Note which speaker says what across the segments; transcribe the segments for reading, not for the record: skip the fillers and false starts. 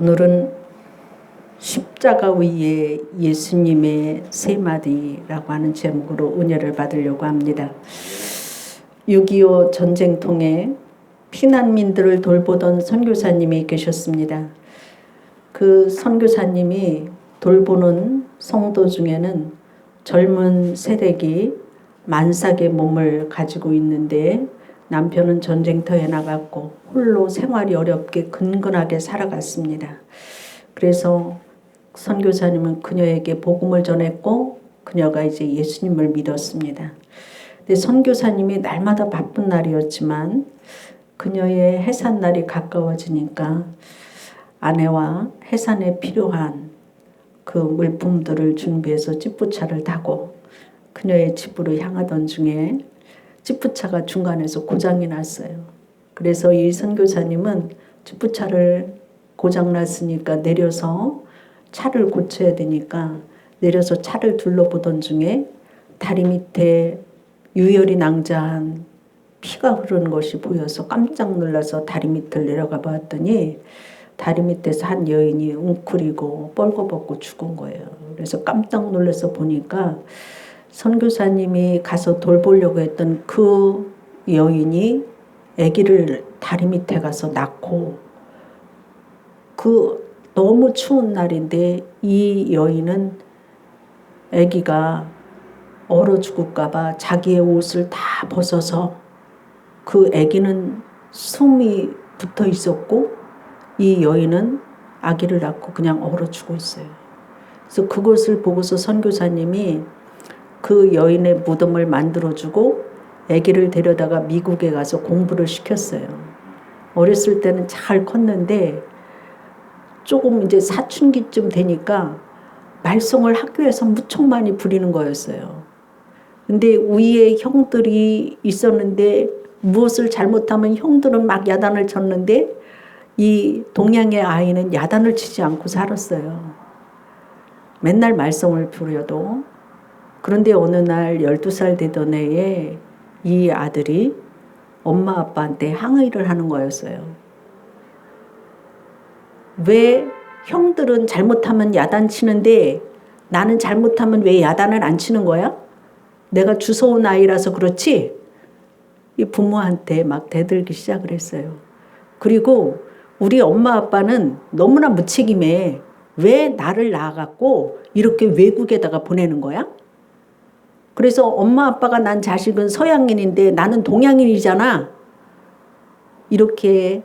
Speaker 1: 오늘은 십자가 위에 예수님의 세 마디라고 하는 제목으로 은혜를 받으려고 합니다. 6.25 전쟁 통해 피난민들을 돌보던 선교사님이 계셨습니다. 그 선교사님이 돌보는 성도 중에는 젊은 세력이 만삭의 몸을 가지고 있는데 남편은 전쟁터에 나갔고 홀로 생활이 어렵게 근근하게 살아갔습니다. 그래서 선교사님은 그녀에게 복음을 전했고 그녀가 이제 예수님을 믿었습니다. 근데 선교사님이 날마다 바쁜 날이었지만 그녀의 해산날이 가까워지니까 아내와 해산에 필요한 그 물품들을 준비해서 찌푸차를 타고 그녀의 집으로 향하던 중에 찌푸차가 중간에서 고장이 났어요. 그래서 이 선교사님은 찌푸차를 고장났으니까 내려서 차를 고쳐야 되니까 내려서 차를 둘러보던 중에 다리 밑에 유혈이 낭자한 피가 흐르는 것이 보여서 깜짝 놀라서 다리 밑을 내려가 봤더니 다리 밑에서 한 여인이 웅크리고 뻘거벗고 죽은 거예요. 그래서 깜짝 놀라서 보니까 선교사님이 가서 돌보려고 했던 그 여인이 아기를 다리 밑에 가서 낳고 그 너무 추운 날인데 이 여인은 아기가 얼어 죽을까 봐 자기의 옷을 다 벗어서 그 아기는 숨이 붙어 있었고 이 여인은 아기를 낳고 그냥 얼어 죽어 있어요. 그래서 그것을 보고서 선교사님이 그 여인의 무덤을 만들어주고 아기를 데려다가 미국에 가서 공부를 시켰어요. 어렸을 때는 잘 컸는데 조금 이제 사춘기쯤 되니까 말썽을 학교에서 무척 많이 부리는 거였어요. 근데 위에 형들이 있었는데 무엇을 잘못하면 형들은 막 야단을 쳤는데 이 동양의 아이는 야단을 치지 않고 살았어요. 맨날 말썽을 부려도. 그런데 어느 날 12살 되던 해에 이 아들이 엄마 아빠한테 항의를 하는 거였어요. 왜 형들은 잘못하면 야단치는데 나는 잘못하면 왜 야단을 안 치는 거야? 내가 주워온 아이라서 그렇지? 이 부모한테 막 대들기 시작을 했어요. 그리고 우리 엄마 아빠는 너무나 무책임해. 왜 나를 낳아갖고 이렇게 외국에다가 보내는 거야? 그래서 엄마 아빠가 난 자식은 서양인인데 나는 동양인이잖아. 이렇게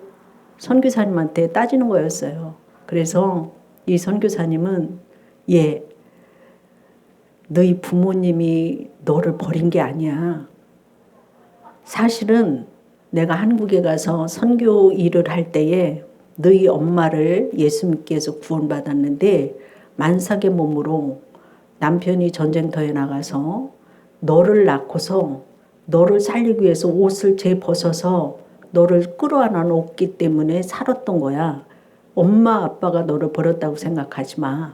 Speaker 1: 선교사님한테 따지는 거였어요. 그래서 이 선교사님은 너희 부모님이 너를 버린 게 아니야. 사실은 내가 한국에 가서 선교 일을 할 때에 너희 엄마를 예수 믿게 해서 구원받았는데 만삭의 몸으로 남편이 전쟁터에 나가서 너를 낳고서 너를 살리기 위해서 옷을 재벗어서 너를 끌어안아 놓기 때문에 살았던 거야. 엄마 아빠가 너를 버렸다고 생각하지 마.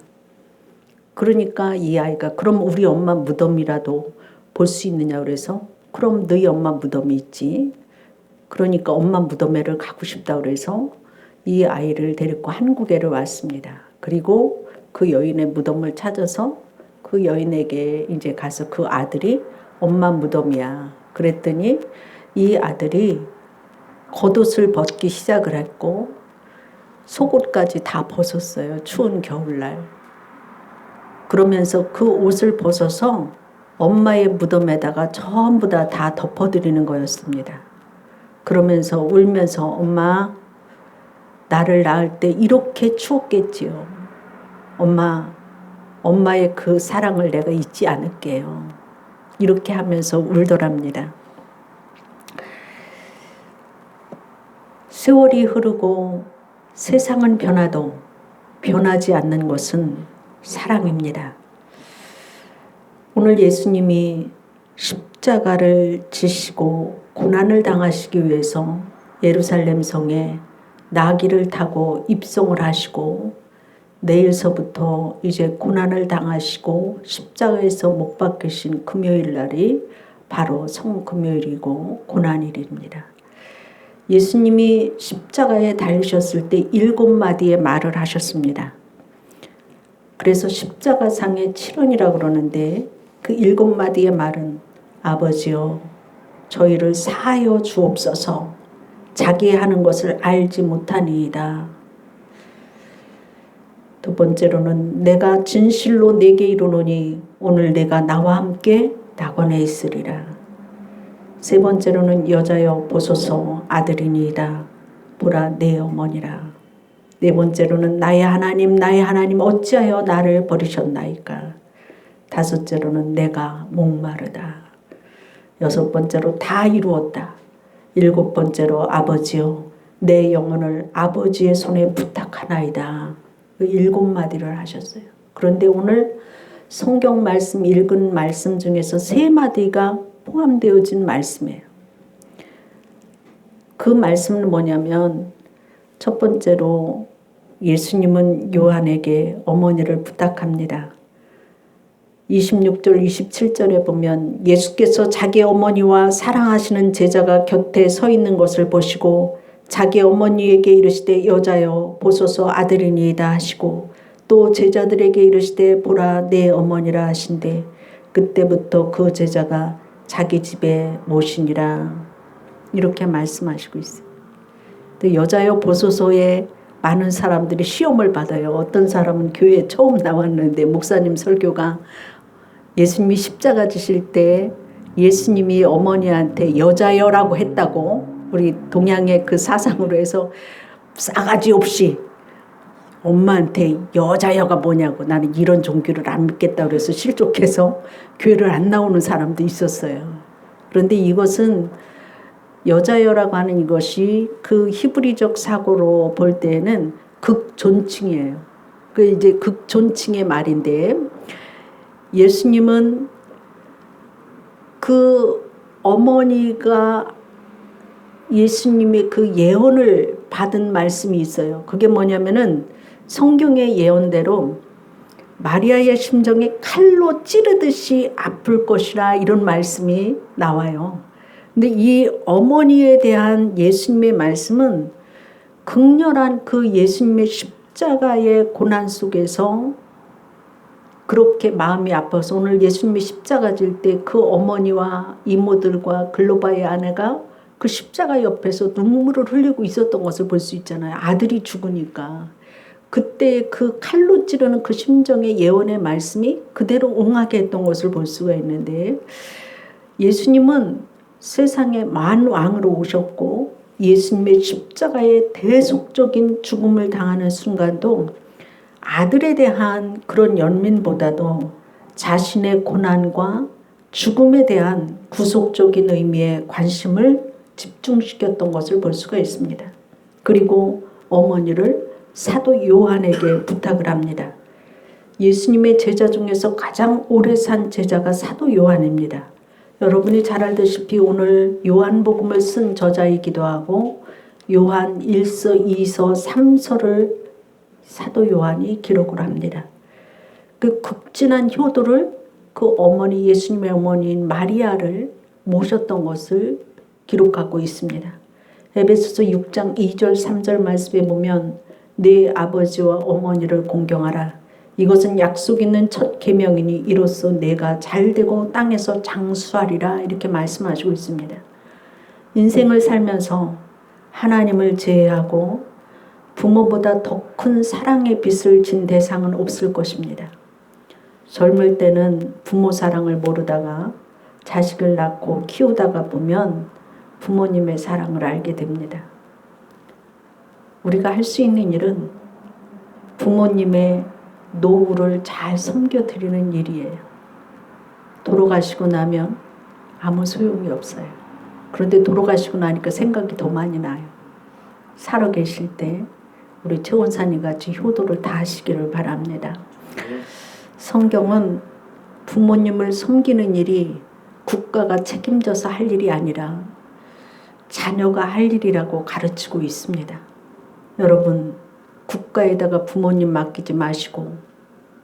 Speaker 1: 그러니까 이 아이가 그럼 우리 엄마 무덤이라도 볼 수 있느냐 그래서 그럼 너희 엄마 무덤이 있지. 그러니까 엄마 무덤에를 가고 싶다 그래서 이 아이를 데리고 한국에를 왔습니다. 그리고 그 여인의 무덤을 찾아서 그 여인에게 이제 가서 그 아들이 엄마 무덤이야. 그랬더니 이 아들이 겉옷을 벗기 시작을 했고 속옷까지 다 벗었어요. 추운 겨울날. 그러면서 그 옷을 벗어서 엄마의 무덤에다가 전부 다 덮어드리는 거였습니다. 그러면서 울면서 엄마 나를 낳을 때 이렇게 추웠겠지요. 엄마의 그 사랑을 내가 잊지 않을게요. 이렇게 하면서 울더랍니다. 세월이 흐르고 세상은 변화도 변하지 않는 것은 사랑입니다. 오늘 예수님이 십자가를 지시고 고난을 당하시기 위해서 예루살렘 성에 나귀를 타고 입성을 하시고 내일서부터 이제 고난을 당하시고 십자가에서 못 박히신 금요일 날이 바로 성금요일이고 고난일입니다. 예수님이 십자가에 달리셨을 때 7마디의 말을 하셨습니다. 그래서 십자가상의 7원이라고 그러는데 그 7마디의 말은 아버지여 저희를 사하여 주옵소서 자기 하는 것을 알지 못하니이다. 두 번째로는 내가 진실로 내게 이르노니 오늘 내가 나와 함께 낙원에 있으리라. 세 번째로는 여자여 보소서 아들이니이다. 보라 내 어머니라. 네 번째로는 나의 하나님 어찌하여 나를 버리셨나이까. 다섯째로는 내가 목마르다. 여섯 번째로 다 이루었다. 일곱 번째로 아버지여 내 영혼을 아버지의 손에 부탁하나이다. 그 7마디를 하셨어요. 그런데 오늘 성경 말씀 읽은 말씀 중에서 3마디가 포함되어진 말씀이에요. 그 말씀은 뭐냐면 첫 번째로 예수님은 요한에게 어머니를 부탁합니다. 26절 27절에 보면 예수께서 자기 어머니와 사랑하시는 제자가 곁에 서 있는 것을 보시고 자기 어머니에게 이르시되 여자여 보소서 아들이니이다 하시고 또 제자들에게 이르시되 보라 내 어머니라 하신대 그때부터 그 제자가 자기 집에 모시니라 이렇게 말씀하시고 있어요. 여자여 보소서에 많은 사람들이 시험을 받아요. 어떤 사람은 교회에 처음 나왔는데 목사님 설교가 예수님이 십자가 지실 때 예수님이 어머니한테 여자여라고 했다고 우리 동양의 그 사상으로 해서 싸가지 없이 엄마한테 여자여가 뭐냐고 나는 이런 종교를 안 믿겠다 그래서 실족해서 교회를 안 나오는 사람도 있었어요. 그런데 이것은 여자여라고 하는 이것이 그 히브리적 사고로 볼 때는 극존칭이에요. 그 이제 극존칭의 말인데 예수님은 그 어머니가 예수님의 그 예언을 받은 말씀이 있어요. 그게 뭐냐면은 성경의 예언대로 마리아의 심정이 칼로 찌르듯이 아플 것이라 이런 말씀이 나와요. 근데 이 어머니에 대한 예수님의 말씀은 극렬한 그 예수님의 십자가의 고난 속에서 그렇게 마음이 아파서 오늘 예수님이 십자가 질 때 그 어머니와 이모들과 글로바의 아내가 그 십자가 옆에서 눈물을 흘리고 있었던 것을 볼 수 있잖아요. 아들이 죽으니까. 그때 그 칼로 찌르는 그 심정의 예언의 말씀이 그대로 응하게 했던 것을 볼 수가 있는데 예수님은 세상에 만왕으로 오셨고 예수님의 십자가의 대속적인 죽음을 당하는 순간도 아들에 대한 그런 연민보다도 자신의 고난과 죽음에 대한 구속적인 의미의 관심을 집중시켰던 것을 볼 수가 있습니다. 그리고 어머니를 사도 요한에게 부탁을 합니다. 예수님의 제자 중에서 가장 오래 산 제자가 사도 요한입니다. 여러분이 잘 알다시피 오늘 요한복음을 쓴 저자이기도 하고 요한 1서, 2서, 3서를 사도 요한이 기록을 합니다. 그 극진한 효도를 그 어머니 예수님의 어머니인 마리아를 모셨던 것을 기록하고 있습니다. 에베소서 6장 2절 3절 말씀에 보면 네 아버지와 어머니를 공경하라. 이것은 약속 있는 첫 계명이니 이로써 내가 잘되고 땅에서 장수하리라 이렇게 말씀하시고 있습니다. 인생을 살면서 하나님을 제외하고 부모보다 더 큰 사랑의 빚을 진 대상은 없을 것입니다. 젊을 때는 부모 사랑을 모르다가 자식을 낳고 키우다가 보면 부모님의 사랑을 알게 됩니다. 우리가 할 수 있는 일은 부모님의 노후를 잘 섬겨드리는 일이에요. 돌아가시고 나면 아무 소용이 없어요. 그런데 돌아가시고 나니까 생각이 더 많이 나요. 살아 계실 때 우리 최원산이 같이 효도를 다 하시기를 바랍니다. 성경은 부모님을 섬기는 일이 국가가 책임져서 할 일이 아니라 자녀가 할 일이라고 가르치고 있습니다. 여러분 국가에다가 부모님 맡기지 마시고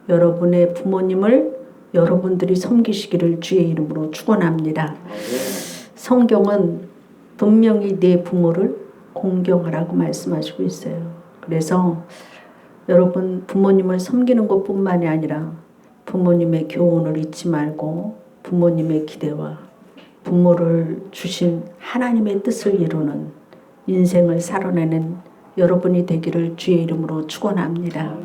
Speaker 1: 여러분의 부모님을 여러분들이 섬기시기를 주의 이름으로 축원합니다. 성경은 분명히 내 부모를 공경하라고 말씀하시고 있어요. 그래서 여러분 부모님을 섬기는 것뿐만이 아니라 부모님의 교훈을 잊지 말고 부모님의 기대와 부모를 주신 하나님의 뜻을 이루는 인생을 살아내는 여러분이 되기를 주의 이름으로 축원합니다.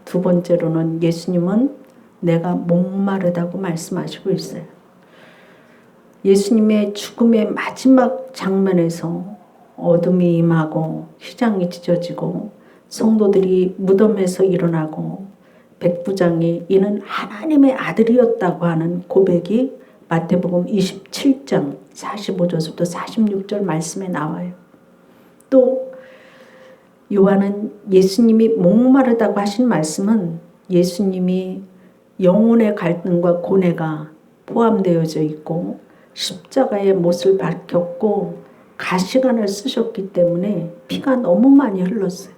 Speaker 1: 두 번째로는 예수님은 내가 목마르다고 말씀하시고 있어요. 예수님의 죽음의 마지막 장면에서 어둠이 임하고 휘장이 찢어지고 성도들이 무덤에서 일어나고 백부장이 이는 하나님의 아들이었다고 하는 고백이 마태복음 27장 45절부터 46절 말씀에 나와요. 또 요한은 예수님이 목마르다고 하신 말씀은 예수님이 영혼의 갈등과 고뇌가 포함되어져 있고 십자가에 못을 박혔고 가시관을 쓰셨기 때문에 피가 너무 많이 흘렀어요.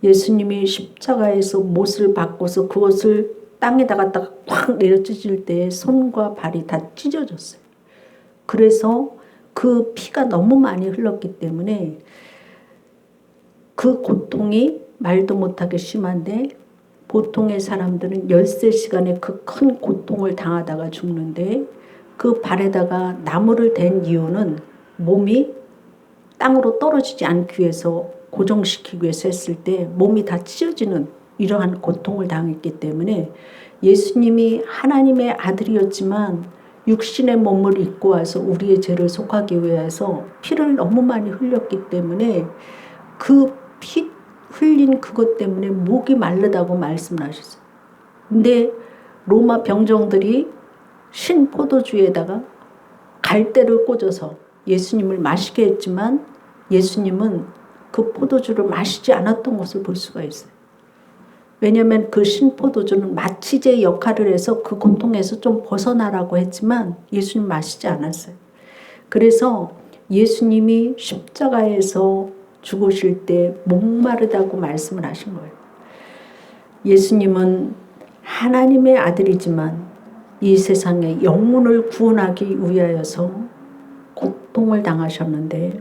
Speaker 1: 예수님이 십자가에서 못을 박고서 그것을 땅에다 갖다가 꽉 내려 찢을 때 손과 발이 다 찢어졌어요. 그래서 그 피가 너무 많이 흘렀기 때문에 그 고통이 말도 못하게 심한데 보통의 사람들은 13시간의 그 큰 고통을 당하다가 죽는데 그 발에다가 나무를 댄 이유는 몸이 땅으로 떨어지지 않기 위해서 고정시키기 위해서 했을 때 몸이 다 찢어지는 이러한 고통을 당했기 때문에 예수님이 하나님의 아들이었지만 육신의 몸을 입고 와서 우리의 죄를 속하기 위해서 피를 너무 많이 흘렸기 때문에 그 피 흘린 그것 때문에 목이 마르다고 말씀을 하셨어요. 근데 로마 병정들이 신 포도주에다가 갈대를 꽂아서 예수님을 마시게 했지만 예수님은 그 포도주를 마시지 않았던 것을 볼 수가 있어요. 왜냐하면 그 신포도주는 마취제 역할을 해서 그 고통에서 좀 벗어나라고 했지만 예수님 마시지 않았어요. 그래서 예수님이 십자가에서 죽으실 때 목마르다고 말씀을 하신 거예요. 예수님은 하나님의 아들이지만 이 세상의 영혼을 구원하기 위하여서 고통을 당하셨는데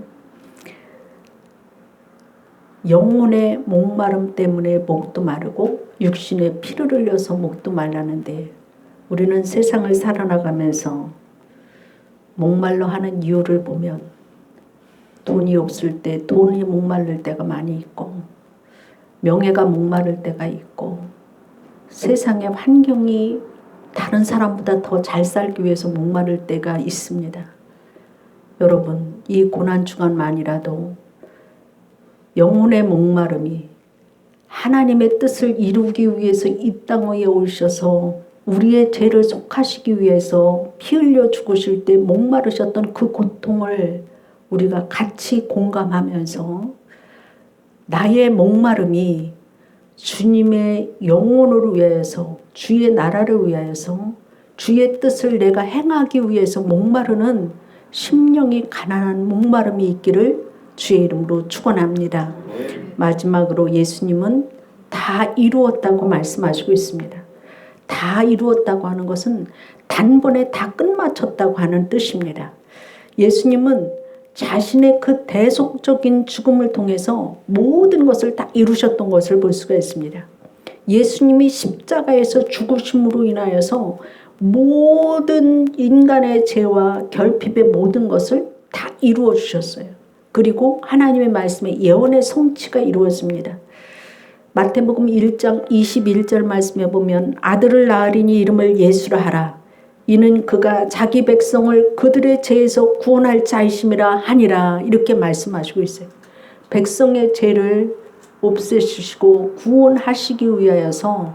Speaker 1: 영혼의 목마름 때문에 목도 마르고 육신의 피를 흘려서 목도 말라는데 우리는 세상을 살아나가면서 목말라 하는 이유를 보면 돈이 없을 때 돈이 목마를 때가 많이 있고 명예가 목마를 때가 있고 세상의 환경이 다른 사람보다 더 잘 살기 위해서 목마를 때가 있습니다. 여러분 이 고난주간만이라도 영혼의 목마름이 하나님의 뜻을 이루기 위해서 이 땅에 오셔서 우리의 죄를 속하시기 위해서 피 흘려 죽으실 때 목마르셨던 그 고통을 우리가 같이 공감하면서 나의 목마름이 주님의 영혼을 위하여서 주의 나라를 위하여서 주의 뜻을 내가 행하기 위해서 목마르는 심령이 가난한 목마름이 있기를 주의 이름으로 축원합니다. 마지막으로 예수님은 다 이루었다고 말씀하시고 있습니다. 다 이루었다고 하는 것은 단번에 다 끝마쳤다고 하는 뜻입니다. 예수님은 자신의 그 대속적인 죽음을 통해서 모든 것을 다 이루셨던 것을 볼 수가 있습니다. 예수님이 십자가에서 죽으심으로 인하여서 모든 인간의 죄와 결핍의 모든 것을 다 이루어 주셨어요. 그리고 하나님의 말씀에 예언의 성취가 이루어집니다. 마태복음 1장 21절 말씀에 보면 아들을 낳으리니 이름을 예수라 하라. 이는 그가 자기 백성을 그들의 죄에서 구원할 자이심이라 하니라. 이렇게 말씀하시고 있어요. 백성의 죄를 없애주시고 구원하시기 위하여서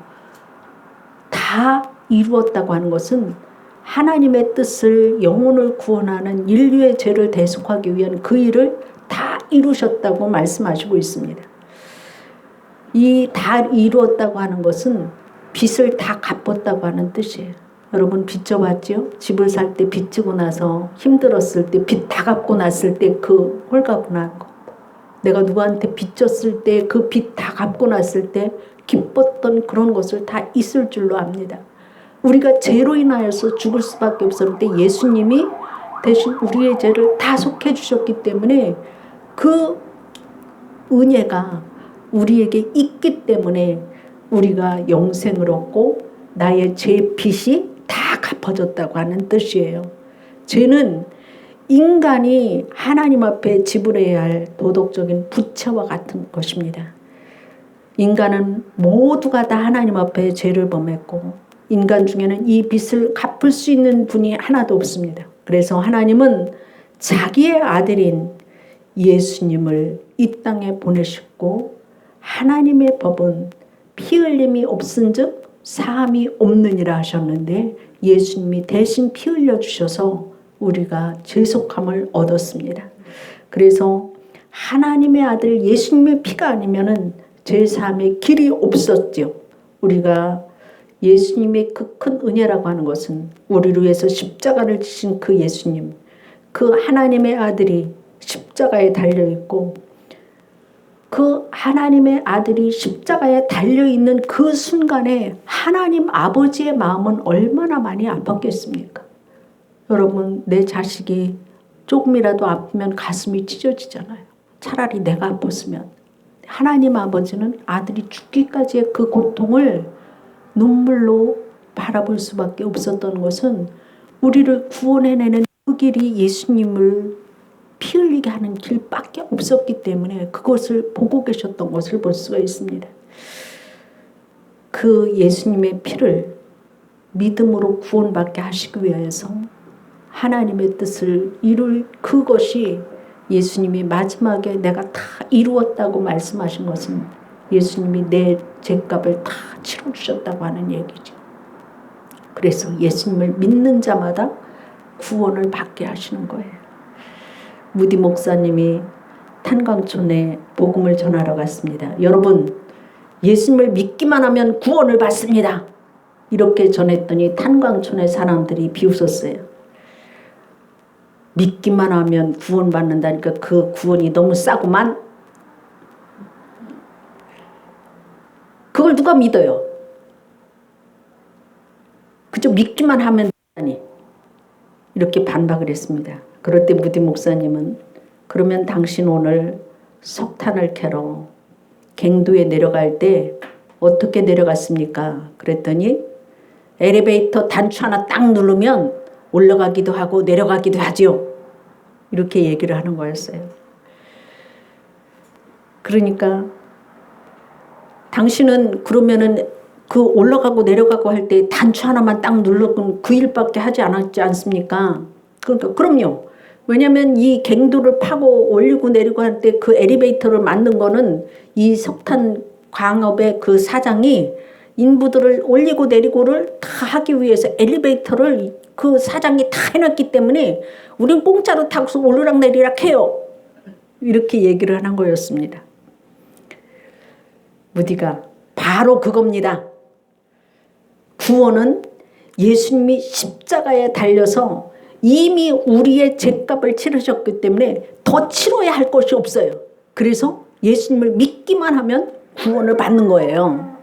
Speaker 1: 다 이루었다고 하는 것은 하나님의 뜻을 영혼을 구원하는 인류의 죄를 대속하기 위한 그 일을 다 이루셨다고 말씀하시고 있습니다. 이 다 이루었다고 하는 것은 빚을 다 갚았다고 하는 뜻이에요. 여러분 빚져봤죠? 집을 살 때 빚지고 나서 힘들었을 때 빚 다 갚고 났을 때 그 홀가분한 거. 내가 누구한테 빚졌을 때 그 빚 다 갚고 났을 때 기뻤던 그런 것을 다 있을 줄로 압니다. 우리가 죄로 인하여서 죽을 수밖에 없었는데 예수님이 대신 우리의 죄를 다 속해 주셨기 때문에 그 은혜가 우리에게 있기 때문에 우리가 영생을 얻고 나의 죄 빚이 다 갚아졌다고 하는 뜻이에요. 죄는 인간이 하나님 앞에 지불해야 할 도덕적인 부채와 같은 것입니다. 인간은 모두가 다 하나님 앞에 죄를 범했고 인간 중에는 이 빚을 갚을 수 있는 분이 하나도 없습니다. 그래서 하나님은 자기의 아들인 예수님을 이 땅에 보내셨고 하나님의 법은 피 흘림이 없은즉 사함이 없느니라 하셨는데 예수님이 대신 피 흘려 주셔서 우리가 죄속함을 얻었습니다. 그래서 하나님의 아들 예수님의 피가 아니면은 죄사함의 길이 없었죠. 우리가 예수님의 그 큰 은혜라고 하는 것은 우리를 위해서 십자가를 지신 그 예수님, 그 하나님의 아들이 십자가에 달려있고 그 하나님의 아들이 십자가에 달려있는 그 순간에 하나님 아버지의 마음은 얼마나 많이 아팠겠습니까? 여러분, 내 자식이 조금이라도 아프면 가슴이 찢어지잖아요. 차라리 내가 아팠으면. 하나님 아버지는 아들이 죽기까지의 그 고통을 눈물로 바라볼 수밖에 없었던 것은 우리를 구원해내는 그 길이 예수님을 피 흘리게 하는 길밖에 없었기 때문에 그것을 보고 계셨던 것을 볼 수가 있습니다. 그 예수님의 피를 믿음으로 구원받게 하시기 위해서 하나님의 뜻을 이룰 그것이 예수님이 마지막에 내가 다 이루었다고 말씀하신 것은 예수님이 내 죄값을 다 치러주셨다고 하는 얘기죠. 그래서 예수님을 믿는 자마다 구원을 받게 하시는 거예요. 무디 목사님이 탄광촌에 복음을 전하러 갔습니다. 여러분, 예수님을 믿기만 하면 구원을 받습니다. 이렇게 전했더니 탄광촌의 사람들이 비웃었어요. 믿기만 하면 구원받는다니까 그 구원이 너무 싸구만. 그걸 누가 믿어요? 그저 믿기만 하면 되니. 이렇게 반박을 했습니다. 그럴 때 무디 목사님은 그러면 당신 오늘 석탄을 캐러 갱도에 내려갈 때 어떻게 내려갔습니까? 그랬더니 엘리베이터 단추 하나 딱 누르면 올라가기도 하고 내려가기도 하죠. 이렇게 얘기를 하는 거였어요. 그러니까 당신은 그러면은 그 올라가고 내려가고 할 때 단추 하나만 딱 눌러면 그 일밖에 하지 않았지 않습니까? 그러니까 그럼요. 왜냐하면 이 갱도를 파고 올리고 내리고 할 때 그 엘리베이터를 만든 거는 이 석탄 광업의 그 사장이 인부들을 올리고 내리고를 다 하기 위해서 엘리베이터를 그 사장이 다 해놨기 때문에 우린 공짜로 타고서 오르락 내리락 해요. 이렇게 얘기를 하는 거였습니다. 무디가 바로 그겁니다. 구원은 예수님이 십자가에 달려서 이미 우리의 죄값을 치르셨기 때문에 더 치러야 할 것이 없어요. 그래서 예수님을 믿기만 하면 구원을 받는 거예요.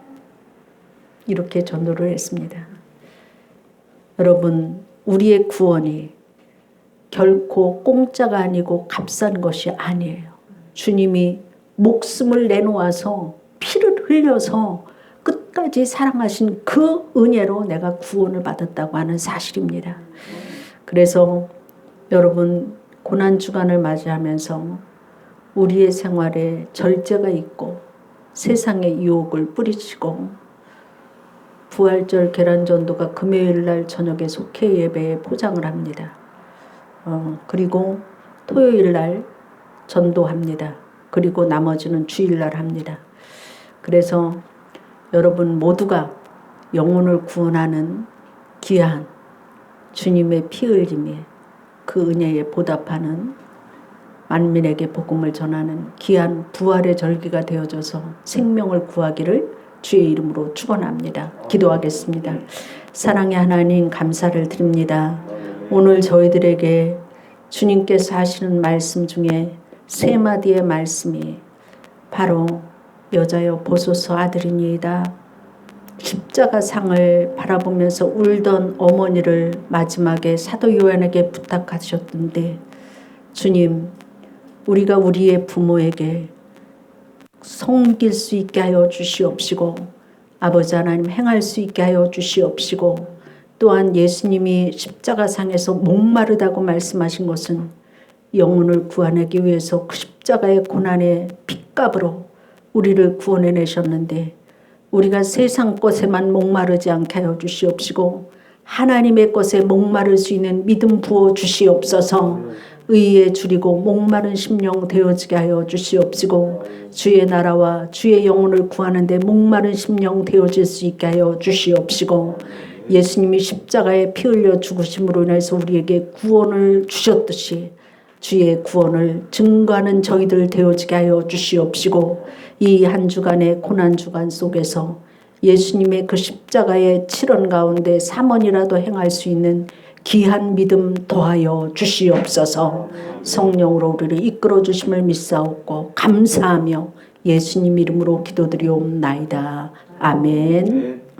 Speaker 1: 이렇게 전도를 했습니다. 여러분, 우리의 구원이 결코 공짜가 아니고 값싼 것이 아니에요. 주님이 목숨을 내놓아서 피를 흘려서 끝까지 사랑하신 그 은혜로 내가 구원을 받았다고 하는 사실입니다. 그래서 여러분, 고난주간을 맞이하면서 우리의 생활에 절제가 있고 세상의 유혹을 뿌리치고 부활절 계란전도가 금요일날 저녁에 속회 예배에 포장을 합니다. 그리고 토요일날 전도합니다. 그리고 나머지는 주일날 합니다. 그래서 여러분 모두가 영혼을 구원하는 귀한 주님의 피 흘림에 그 은혜에 보답하는 만민에게 복음을 전하는 귀한 부활의 절기가 되어져서 생명을 구하기를 주의 이름으로 축원합니다. 기도하겠습니다. 사랑의 하나님, 감사를 드립니다. 오늘 저희들에게 주님께서 하시는 말씀 중에 세 마디의 말씀이 바로 여자여 보소서 아들이니이다. 십자가 상을 바라보면서 울던 어머니를 마지막에 사도 요한에게 부탁하셨던데, 주님, 우리가 우리의 부모에게 섬길 수 있게 하여 주시옵시고 아버지 하나님 행할 수 있게 하여 주시옵시고 또한 예수님이 십자가상에서 목마르다고 말씀하신 것은 영혼을 구원하기 위해서 그 십자가의 고난의 핏값으로 우리를 구원해 내셨는데 우리가 세상 것에만 목마르지 않게 하여 주시옵시고 하나님의 것에 목마를 수 있는 믿음 부어 주시옵소서. 의에 줄이고 목마른 심령 되어지게 하여 주시옵시고 주의 나라와 주의 영혼을 구하는 데 목마른 심령 되어질 수 있게 하여 주시옵시고 예수님이 십자가에 피 흘려 죽으심으로 인해서 우리에게 구원을 주셨듯이 주의 구원을 증거하는 저희들 되어지게 하여 주시옵시고 이 한 주간의 고난 주간 속에서 예수님의 그 십자가의 칠언 가운데 3원이라도 행할 수 있는 귀한 믿음 더하여 주시옵소서. 성령으로 우리를 이끌어 주심을 믿사옵고 감사하며 예수님 이름으로 기도드리옵나이다. 아멘.